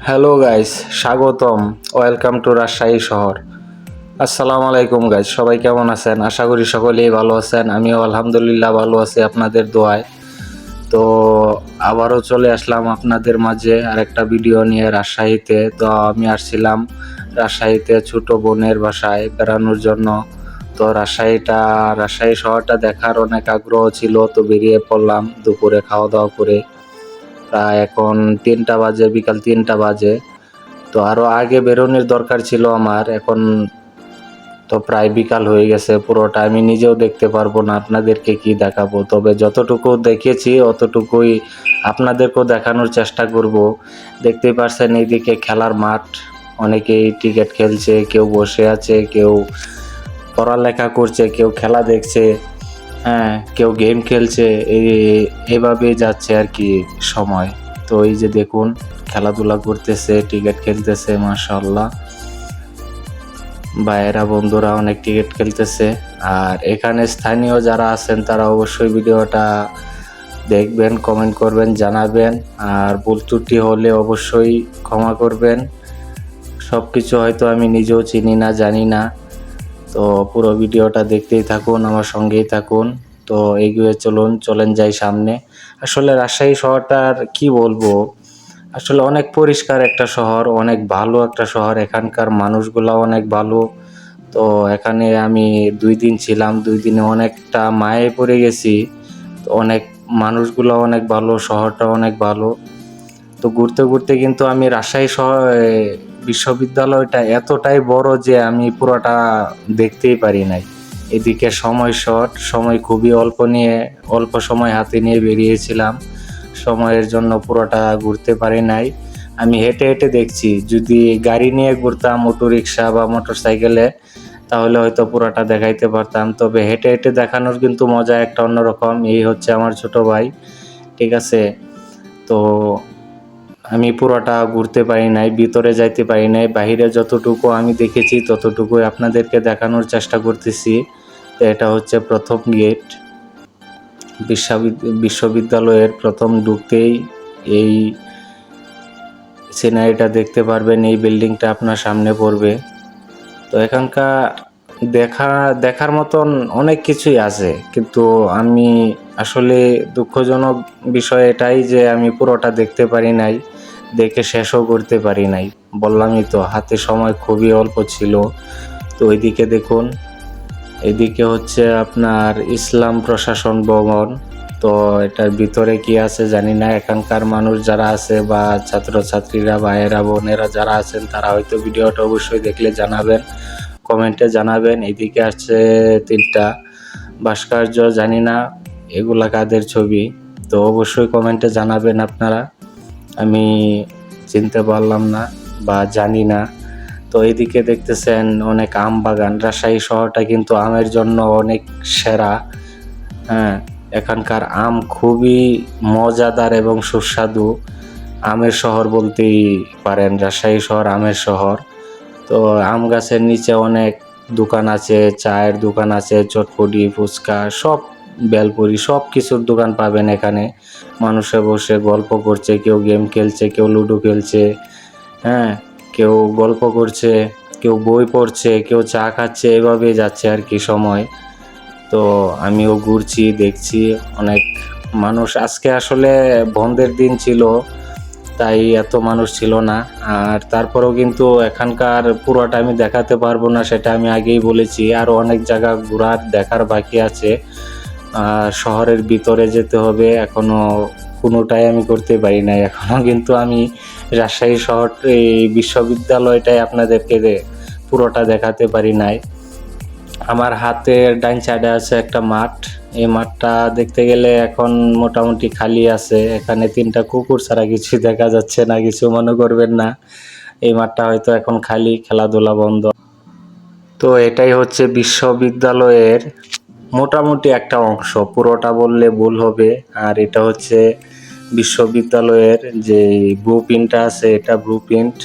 Hello guys, স্বাগতম। Welcome to Rajshahi শহর। আসসালামু আলাইকুম গাইস, সবাই কেমন আছেন? আশা করি সকলেই ভালো আছেন। আমিও আলহামদুলিল্লাহ ভালো আছি আপনাদের দোয়ায়। তো আবারও চলে আসলাম আপনাদের মাঝে আরেকটা ভিডিও নিয়ে রাজশাহীতে। তো আমি আসছিলাম রাজশাহীতে ছোট বোনের বাসায় বেড়ানোর জন্য। তো রাজশাহী শহরটা দেখার অনেক আগ্রহ ছিল, তো বেরিয়ে পড়লাম দুপুরে খাওয়া দাওয়া করে। প্রায় এখন 3টা বাজে, বিকাল 3টা বাজে। তো আরো আগে বেরোনোর দরকার ছিল আমার। এখন তো প্রায় বিকাল হয়ে গেছে, পুরোটা আমি নিজেও দেখতে পারবো না, আপনাদেরকে কি দেখাবো। তবে যতটুকু দেখেছি অতটুকুই আপনাদেরকেও দেখানোর চেষ্টা করব। দেখতেই পারছেন এইদিকে খেলার মাঠ, অনেকেই ক্রিকেট খেলছে, কেউ বসে আছে, কেউ পড়ালেখা করছে, কেউ খেলা দেখছে, হ্যাঁ কেউ গেম খেলছে। এইভাবেই যাচ্ছে আর কি সময়। তো এই যে দেখুন, খেলাধুলা করতেছে, ক্রিকেট খেলতেছে, মাশাআল্লাহ ভাইয়েরা বন্ধুরা অনেক ক্রিকেট খেলতেছে। আর এখানে স্থানীয় যারা আছেন তারা অবশ্যই ভিডিওটা দেখবেন, কমেন্ট করবেন, জানাবেন। আর ভুল ত্রুটি হলে অবশ্যই ক্ষমা করবেন। সব কিছু হয়তো আমি নিজেও চিনি না, জানি না। তো পুরো ভিডিওটা দেখতেই থাকুন, আমার সঙ্গেই থাকুন। তো এগিয়ে চলেন যাই সামনে। আসলে রাজশাহী শহরটার কি বলবো, আসলে অনেক পরিষ্কার একটা শহর, অনেক ভালো একটা শহর। এখানকার মানুষগুলা অনেক ভালো। তো এখানে আমি 2 দিন ছিলাম, 2 দিনে অনেকটা মায়ে পড়ে গেছি। তো অনেক মানুষগুলো অনেক ভালো, শহরটা অনেক ভালো। তো ঘুরতে ঘুরতে কিন্তু আমি রাজশাহী শহর বিশ্ববিদ্যালয়টা এতটাই বড় যে আমি পুরোটা দেখতেই পারি নাই। এদিকে সময় শর্ট, সময় খুবই অল্প সময় হাতে নিয়ে বেরিয়েছিলাম। সময়ের জন্য পুরোটা ঘুরতে পারি নাই। আমি হেঁটে হেঁটে দেখছি, যদি গাড়ি নিয়ে ঘুরতাম, অটোরিকশা বা মোটরসাইকেলে, তাহলে হয়তো পুরোটা দেখাইতে পারতাম। তবে হেঁটে হেঁটে দেখানোর কিন্তু মজা একটা অন্যরকম। এই হচ্ছে আমার ছোট ভাই, ঠিক আছে। তো আমি পুরোটা ঘুরতে পারি নাই, ভিতরে যাইতে পারি নাই। বাহিরে যতটুকু আমি দেখেছি ততটুকুই আপনাদেরকে দেখানোর চেষ্টা করতেছি। তো এটা হচ্ছে প্রথম গেট। বিশ্ববিদ্যালয়ের প্রথম ঢুকতেই এই সিনারিটা দেখতে পারবেন, এই বিল্ডিংটা আপনার সামনে পড়বে। তো এখানকার দেখার মতন অনেক কিছুই আছে, কিন্তু আমি আসলে দুঃখজনক বিষয় এটাই যে আমি পুরোটা দেখতে পারি নাই, দেখে শেষও করতে পারি নাই। বললামই তো, হাতে সময় খুবই অল্প ছিল। তো ওইদিকে দেখুন, এদিকে হচ্ছে আপনার ইসলাম প্রশাসন ভবন। তো এটার ভিতরে কি আছে জানি না। এখানকার মানুষ যারা আছে বা ছাত্রছাত্রীরা, ভাইয়েরা বোনেরা যারা আছেন, তারা হয়তো ভিডিওটা অবশ্যই দেখলে জানাবেন, কমেন্টে জানাবেন। এদিকে আসছে 3টা ভাস্কর্য, জানি না এগুলা কাদের ছবি। তো অবশ্যই কমেন্টে জানাবেন আপনারা, আমি চিনতে পারলাম না বা জানি না। তো এইদিকে দেখতেছেন অনেক আম বাগান। রাজশাহী শহরটা কিন্তু আমের জন্য অনেক সেরা, হ্যাঁ। এখানকার আম খুবই মজাদার এবং সুস্বাদু। আমের শহর বলতেই পারেন, রাজশাহী শহর আমের শহর। তো আম গাছের নিচে অনেক দোকান আছে, চায়ের দোকান আছে, চটপটি, ফুচকা, সব বেলপুরি, সব কিছুর দোকান পাবেন এখানে। মানুষে বসে গল্প করছে, কেউ গেম খেলছে, কেউ লুডো খেলছে, হ্যাঁ, কেউ গল্প করছে, কেউ বই পড়ছে, কেউ চা খাচ্ছে। এভাবেই যাচ্ছে আর কি সময়। তো আমিও ঘুরছি, দেখছি অনেক মানুষ। আজকে আসলে বন্ধের দিন ছিল, তাই এত মানুষ ছিল না। আর তারপরেও কিন্তু এখানকার পুরোটা আমি দেখাতে পারবো না, সেটা আমি আগেই বলেছি। আরও অনেক জায়গা ঘোরার দেখার বাকি আছে। শহরের ভিতরে যেতে হবে, এখনো কোনোটাই আমি করতে পারি নাই এখনো। কিন্তু আমি রাজশাহী শহর এই বিশ্ববিদ্যালয়টাই আপনাদেরকে পুরোটা দেখাতে পারি নাই। আমার হাতের ডাইন সাইডে আছে একটা মাঠ। এই মাঠটা দেখতে গেলে এখন মোটামুটি খালি আছে। এখানে 3টা কুকুর ছাড়া কিছু দেখা যাচ্ছে না, কিছু মনে করবেন না। এই মাঠটা হয়তো এখন খালি, খেলাধুলা বন্ধ। তো এটাই হচ্ছে বিশ্ববিদ্যালয়ের মোটামুটি একটা অংশ, পুরোটা বললে ভুল হবে। আর এটা হচ্ছে বিশ্ববিদ্যালয়ের যে ব্লু প্রিন্টটা আছে, এটা ব্লু প্রিন্ট।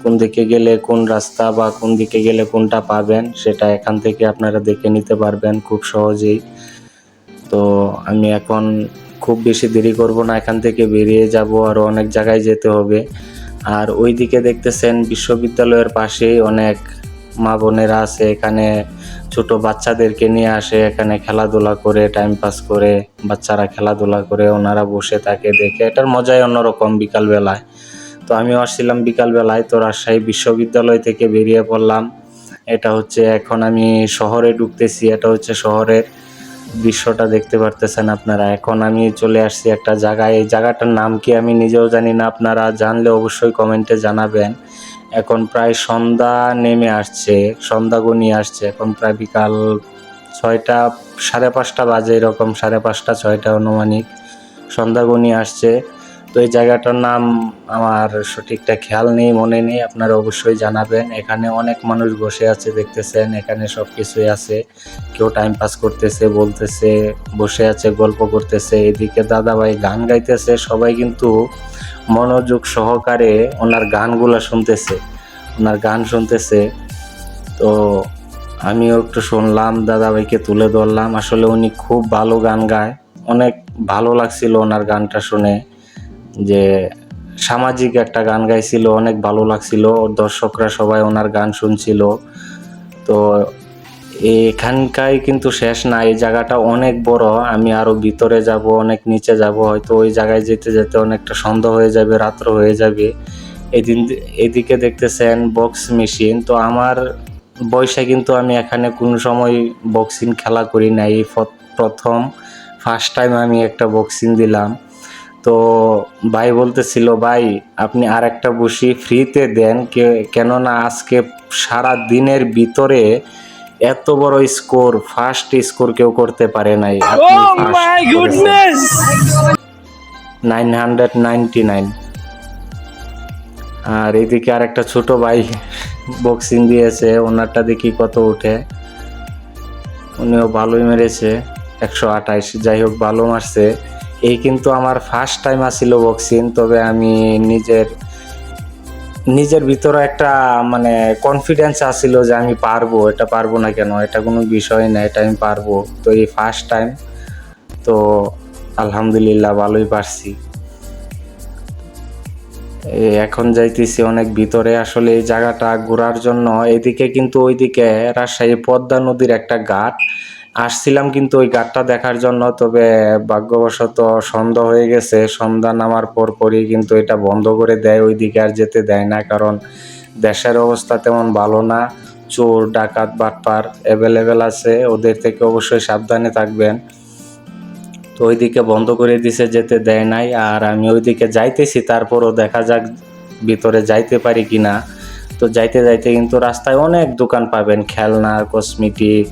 কোন দিকে গেলে কোন রাস্তা বা কোন দিকে গেলে কোনটা পাবেন, সেটা এখান থেকে আপনারা দেখে নিতে পারবেন খুব সহজেই। তো আমি এখন খুব বেশি দেরি করব না, এখান থেকে বেরিয়ে যাব, আরও অনেক জায়গায় যেতে হবে। আর ওইদিকে দেখতেছেন বিশ্ববিদ্যালয়ের পাশেই অনেক মা বোনেরা আছে, এখানে ছোট বাচ্চাদেরকে নিয়ে আসে, এখানে খেলাধুলা করে, টাইম পাস করে, বাচ্চারা খেলাধুলা করে, ওনারা বসে থাকে দেখে, এটার মজাই অন্যরকম বিকালবেলায়। তো আমিও আসছিলাম বিকালবেলায়, তো রাজশাহী বিশ্ববিদ্যালয় থেকে বেরিয়ে পড়লাম। এটা হচ্ছে এখন আমি শহরে ঢুকতেছি, এটা হচ্ছে শহরের দৃশ্যটা দেখতে পারতেছেন আপনারা। এখন আমি চলে আসছি একটা জায়গায়, এই জায়গাটার নাম কি আমি নিজেও জানি না, আপনারা জানলে অবশ্যই কমেন্টে জানাবেন। এখন প্রায় সন্ধ্যা নেমে আসছে, সন্ধ্যা ঘনিয়ে আসছে, এখন প্রায় বিকাল 6টা 5:30 বাজে, এরকম 5:30 6টা অনুমানিক সন্ধ্যা ঘনিয়ে আসছে। তো এই জায়গাটার নাম আমার সঠিকটা খেয়াল নেই, মনে নেই, আপনারা অবশ্যই জানাবেন। এখানে অনেক মানুষ বসে আছে দেখতেছেন, এখানে সব কিছুই আছে, কেউ টাইম পাস করতেছে, বলতেছে, বসে আছে, গল্প করতেছে, এদিকে দাদাভাই গান গাইতেছে, সবাই কিন্তু মনোযোগ সহকারে ওনার গানগুলা শুনতেছে, ওনার গান শুনতেছে। তো আমিও একটু শুনলাম, দাদাভাইকে তুলে ধরলাম, আসলে উনি খুব ভালো গান গায়, অনেক ভালো লাগছিল ওনার গানটা শুনে, যে সামাজিক একটা গান গাইছিল, অনেক ভালো লাগছিল, দর্শকরা সবাই ওনার গান শুনছিল। তো এখানকায় কিন্তু শেষ না, এই জায়গাটা অনেক বড়, আমি আরো ভিতরে যাব, অনেক নিচে যাব, হয়তো ওই জায়গায় যেতে যেতে অনেকটা সন্ধ্যা হয়ে যাবে, রাত্র হয়ে যাবে। এদিকে দেখতেছেন বক্স মেশিন, তো আমার বয়সে কিন্তু আমি এখানে কোনো সময় বক্সিং খেলা করি নাই, এই প্রথম ফার্স্ট টাইম আমি একটা বক্সিং দিলাম। তো ভাই বলতেছিল, ভাই আপনি আর একটা বসি ফ্রিতে দেন, কেননা আজকে সারা দিনের ভিতরে এত বড় স্কোর, ফার্স্ট স্কোর কেউ করতে পারে নাই, আপনি ফার্স্ট করেছেন 999। আর এদিকে আর একটা ছোট ভাই বক্সিং দিয়েছে, ওনারটা দেখি কত উঠে, উনিও ভালোই মেরেছে 128, যাই হোক ভালো মারছে। এই কিন্তু আমার ফার্স্ট টাইম আসছিল বক্সিং, তবে আমি নিজের ভিতরে একটা মানে কনফিডেন্স আসছিল যে আমি পারবো, এটা পারবো না কেন, এটা কোনো বিষয় না, এটা আমি পারবো। তো এই ফার্স্ট টাইম, তো আলহামদুলিল্লাহ ভালোই পারছি। এখন যাইতেছি অনেক ভিতরে, আসলে এই জায়গাটা ঘোরার জন্য, এদিকে কিন্তু ওইদিকে রাজশাহী পদ্মা নদীর একটা ঘাট আসছিলাম কিন্তু ওই ঘাটটা দেখার জন্য, তবে ভাগ্যবশত সন্ধ্যা হয়ে গেছে, সন্ধ্যা নামার পরই কিন্তু এটা বন্ধ করে দেয়, ওইদিকে আর যেতে দেয় না, কারণ দেশের অবস্থা তেমন ভালো না, চোর ডাকাত বাটপার অ্যাভেলেবেল আছে, ওদের থেকে অবশ্যই সাবধানে থাকবেন। তো ওইদিকে বন্ধ করে দিছে, যেতে দেয় নাই। আর আমি ওইদিকে যাইতেছি, তারপরও দেখা যাক ভিতরে যাইতে পারি কিনা। তো যাইতে যাইতে কিন্তু রাস্তায় অনেক দোকান পাবেন, খেলনা, কসমেটিক,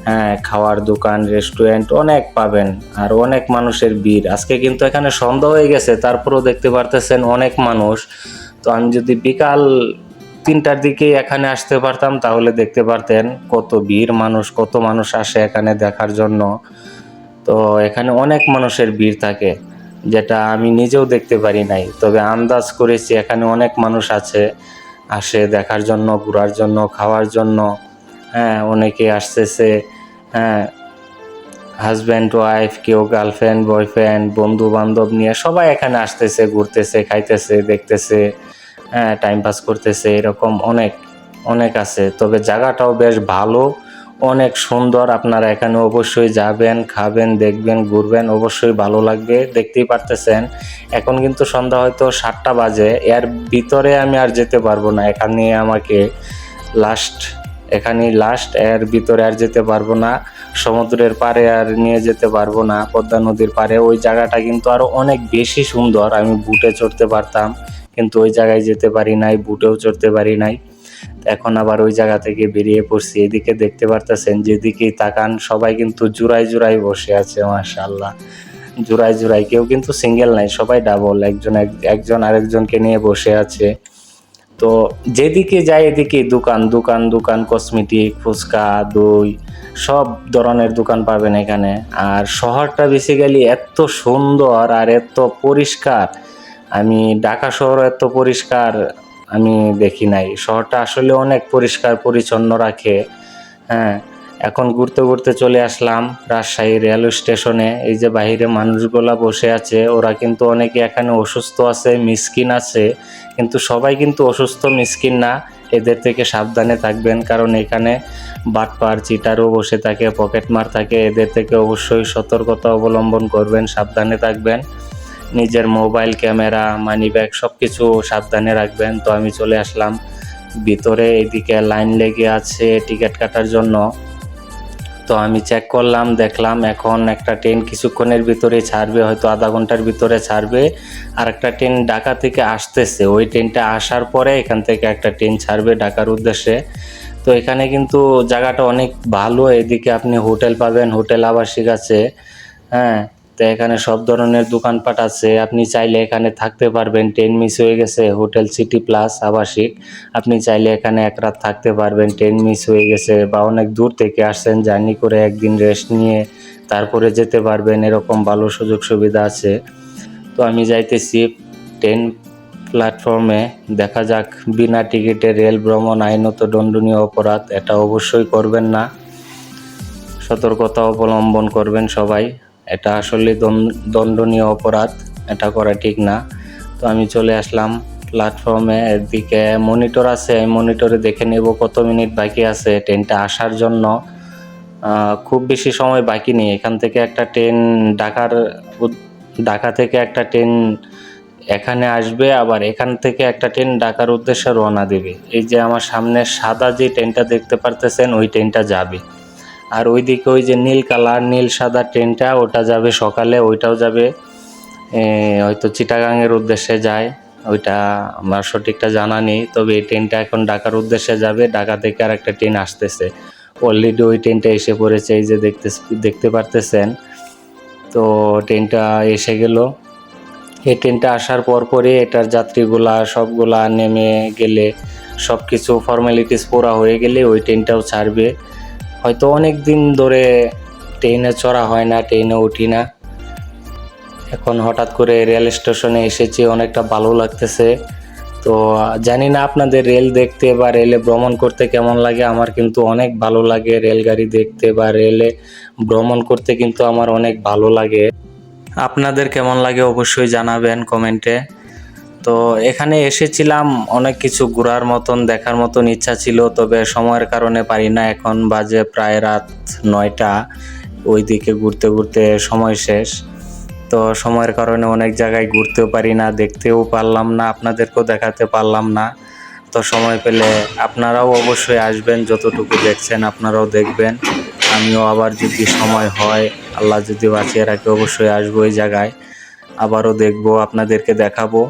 হ্যাঁ, খাওয়ার দোকান, রেস্টুরেন্ট অনেক পাবেন, আর অনেক মানুষের ভিড়। আজকে কিন্তু এখানে সন্ধ্যা হয়ে গেছে, তারপরও দেখতে পারতেছেন অনেক মানুষ। তো আমি যদি বিকাল 3টার দিকে এখানে আসতে পারতাম, তাহলে দেখতে পারতেন কত ভিড়, মানুষ কত মানুষ আসে এখানে দেখার জন্য। তো এখানে অনেক মানুষের ভিড় থাকে, যেটা আমি নিজেও দেখতে পারি নাই, তবে আন্দাজ করেছি এখানে অনেক মানুষ আসে দেখার জন্য, ঘোরার জন্য, খাওয়ার জন্য। হ্যাঁ, অনেকে আসতেছে, হ্যাঁ, হাজব্যান্ড ওয়াইফ, কেউ গার্লফ্রেন্ড বয়ফ্রেন্ড, বন্ধু বান্ধব নিয়ে সবাই এখানে আসতেছে, ঘুরতেছে, খাইতেছে, দেখতেছে, হ্যাঁ, টাইম পাস করতেছে, এরকম অনেক অনেক আছে। তবে জায়গাটাও বেশ ভালো, অনেক সুন্দর, আপনারা এখানে অবশ্যই যাবেন, খাবেন, দেখবেন, ঘুরবেন, অবশ্যই ভালো লাগবে। দেখতেই পারতেছেন এখন কিন্তু সন্ধ্যা হয়তো 7টা বাজে, এর ভিতরে আমি আর যেতে পারবো না, এখানেই লাস্ট, এর ভিতরে আর যেতে পারবো না, সমুদ্রের পাড়ে আর নিয়ে যেতে পারবো না, পদ্মা নদীর পাড়ে। ওই জায়গাটা কিন্তু আরো অনেক বেশি সুন্দর, আমি বুটে চড়তে পারতাম, কিন্তু ওই জায়গায় যেতে পারি নাই, বুটেও চড়তে পারি নাই। এখন আবার ওই জায়গা থেকে বেরিয়ে পড়ছি। এদিকে দেখতে পারতেছেন, যেদিকেই তাকান সবাই কিন্তু জোড়ায় জোড়ায় বসে আছে, মাশাআল্লাহ, জোড়ায় জোড়ায়, কেউ কিন্তু সিঙ্গেল নাই, সবাই ডাবল, একজন আরেকজনকে নিয়ে বসে আছে। তো যেদিকে যাই এদিকে দোকান দোকান দোকান, কসমেটিক, ফুচকা, দই, সব ধরনের দোকান পাবেন এখানে। আর শহরটা বেসিক্যালি এত সুন্দর আর এত পরিষ্কার, আমি ঢাকা শহর এত পরিষ্কার আমি দেখি নাই। শহরটা আসলে অনেক পরিষ্কার পরিচ্ছন্ন রাখে, হ্যাঁ, এখন ঘুরতে ঘুরতে চলে আসলাম রাজশাহী রেল স্টেশনে। এই যে বাইরে মানুষগুলা বসে আছে, ওরা কিন্তু অনেকে এখানে অসুস্থ আছে, মিসকিন আছে, কিন্তু সবাই কিন্তু অসুস্থ মিসকিন না। এদের থেকে সাবধানে থাকবেন, কারণ এখানে বাটপার চিটারও বসে থাকে, পকেটমার থাকে। এদের থেকে অবশ্যই সতর্কতা অবলম্বন করবেন, সাবধানে থাকবেন। নিজের মোবাইল, ক্যামেরা, মানি ব্যাগ সব কিছু সাবধানে রাখবেন। তো আমি চলে আসলাম ভিতরে, এদিকে লাইন লেগে আছে টিকিট কাটার জন্য। তো আমি চেক করলাম, দেখলাম এখন একটা ট্রেন কিছুক্ষণের ভিতরে ছাড়বে, হয়তো আধা ঘন্টার ভিতরে ছাড়বে। আর একটা ট্রেন ঢাকা থেকে আসতেছে, ওই ট্রেনটা আসার পরে এখান থেকে একটা ট্রেন ছাড়বে ঢাকার উদ্দেশ্যে। তো এখানে কিন্তু জায়গাটা অনেক ভালো, এদিকে আপনি হোটেল পাবেন, হোটেল আবাসিক আছে, হ্যাঁ। তো এখানে সব ধরনের দোকানপাট আছে, আপনি চাইলে এখানে থাকতে পারবেন। ট্রেন মিস হয়ে গেছে, হোটেল সিটি প্লাস আবাসিক, আপনি চাইলে এখানে এক রাত থাকতে পারবেন। ট্রেন মিস হয়ে গেছে বা অনেক দূর থেকে আসছেন, জার্নি করে একদিন রেস্ট নিয়ে তারপরে যেতে পারবেন, এরকম ভালো সুযোগ সুবিধা আছে। তো আমি যাইতেছি ট্রেন প্ল্যাটফর্মে, দেখা যাক। বিনা টিকিটে রেল ভ্রমণ আইনত দণ্ডনীয় অপরাধ, এটা অবশ্যই করবেন না, সতর্কতা অবলম্বন করবেন সবাই। এটা আসলে দণ্ডনীয় অপরাধ, এটা করা ঠিক না। তো আমি চলে আসলাম প্ল্যাটফর্মে, এদিকে মনিটর আছে, মনিটরে দেখে নেব কত মিনিট বাকি আছে ট্রেনটা আসার জন্য। খুব বেশি সময় বাকি নেই। এখান থেকে একটা ট্রেন ঢাকা থেকে একটা ট্রেন এখানে আসবে, আবার এখান থেকে একটা ট্রেন ঢাকার উদ্দেশ্যে রওনা দেবে। এই যে আমার সামনে সাদা যে ট্রেনটা দেখতে পারতেছেন, ওই ট্রেনটা যাবে। আর ওইদিকে ওই যে নীল কালার, নীল সাদা ট্রেনটা, ওটা যাবে সকালে, ওইটাও যাবে হয়তো চিটাগাংয়ের উদ্দেশ্যে যায়, ওইটা আমার সঠিকটা জানা নেই। তবে এই ট্রেনটা এখন ঢাকার উদ্দেশ্যে যাবে, ঢাকা থেকে আর একটা ট্রেন আসতেছে। অলরেডি ওই ট্রেনটা এসে পড়েছে, এই যে দেখতে পারতেছেন। তো ট্রেনটা এসে গেল। এই ট্রেনটা আসার পরপরই এটার যাত্রীগুলা সবগুলা নেমে গেলে, সব কিছু ফর্মালিটিস পুরা হয়ে গেলে ওই ট্রেনটাও ছাড়বে। হয়তো অনেক দিন ধরে ট্রেনে চড়া হয় না, ট্রেনে উঠি না, এখন হঠাৎ করে রেল স্টেশনে এসেছি, অনেকটা ভালো লাগতেছে। তো জানি না আপনাদের রেল দেখতে বা রেলে ভ্রমণ করতে কেমন লাগে। আমার কিন্তু অনেক ভালো লাগে রেলগাড়ি দেখতে বা রেলে ভ্রমণ করতে, কিন্তু আমার অনেক ভালো লাগে। আপনাদের কেমন লাগে অবশ্যই জানাবেন কমেন্টে। তো এখানে এসেছিলাম, অনেক কিছু ঘোরার মতন, দেখার মতন ইচ্ছা ছিল, তবে সময়ের কারণে পারি না। এখন বাজে প্রায় রাত 9টা, ওইদিকে ঘুরতে ঘুরতে সময় শেষ। তো সময়ের কারণে অনেক জায়গায় ঘুরতেও পারি না, দেখতেও পারলাম না, আপনাদেরকেও দেখাতে পারলাম না। তো সময় পেলে আপনারাও অবশ্যই আসবেন, যতটুকু দেখছেন আপনারাও দেখবেন। আমিও আবার যদি সময় হয়, আল্লাহ যদি বাঁচিয়ে রাখে, অবশ্যই আসবো এই জায়গায়, আবারও দেখবো, আপনাদেরকে দেখাবো।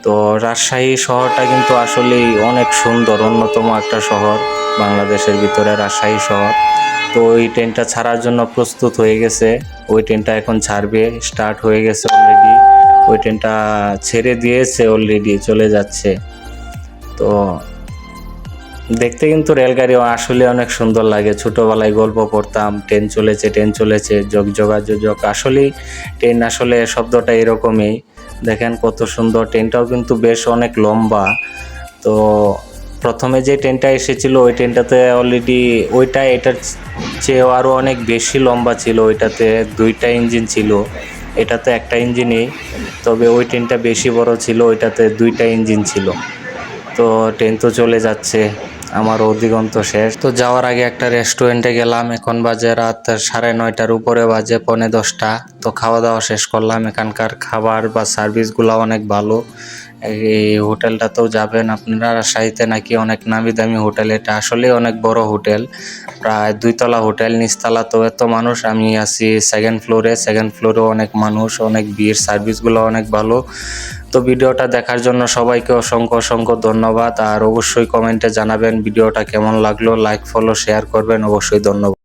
তো রাজশাহী শহরটা কিন্তু আসলেই অনেক সুন্দর, অন্যতম একটা শহর বাংলাদেশের ভিতরে, রাজশাহী শহর। তো ওই ট্রেনটা ছাড়ার জন্য প্রস্তুত হয়ে গেছে, ওই ট্রেনটা এখন ছাড়বে, স্টার্ট হয়ে গেছে অলরেডি, ওই ট্রেনটা ছেড়ে দিয়েছে অলরেডি, চলে যাচ্ছে। তো দেখতে কিন্তু রেলগাড়ি আসলে অনেক সুন্দর লাগে। ছোটোবেলায় গল্প পড়তাম, ট্রেন চলেছে, ট্রেন চলেছে, যোগ, আসলেই ট্রেন আসলে শব্দটা এরকমই। দেখেন কত সুন্দর, ট্রেনটাও কিন্তু বেশ অনেক লম্বা। তো প্রথমে যে ট্রেনটা এসেছিল, ওই ট্রেনটাতে অলরেডি এটার চেয়েও আরও অনেক বেশি লম্বা ছিল। ওইটাতে 2টা ইঞ্জিন ছিল, এটাতে একটা ইঞ্জিনই, তবে ওই ট্রেনটা বেশি বড় ছিল, ওইটাতে 2টা ইঞ্জিন ছিল। তো ট্রেন তো চলে যাচ্ছে, আমার অধিগন্ত শেষ। তো যাওয়ার আগে একটা রেস্টুরেন্টে গেলাম, এখন বাজে রাত 9:30 উপরে বাজে 9:45। তো খাওয়া দাওয়া শেষ করলাম। এখানকার খাবার বা সার্ভিসগুলো অনেক ভালো। এই হোটেলটাতেও যাবেন আপনারা, রাজশাহীতে নাকি অনেক নামি দামি হোটেল, এটা আসলে অনেক বড় হোটেল, প্রায় 2তলা হোটেল। নিচতলা তো এত মানুষ, আমি আছি সেকেন্ড ফ্লোরেও অনেক মানুষ, অনেক ভিড়, সার্ভিসগুলো অনেক ভালো। তো ভিডিওটা দেখার জন্য সবাইকে অসংখ্য অসংখ্য ধন্যবাদ। আর অবশ্যই কমেন্টে জানাবেন ভিডিওটা কেমন লাগলো, লাইক ফলো শেয়ার করবেন, অবশ্যই ধন্যবাদ।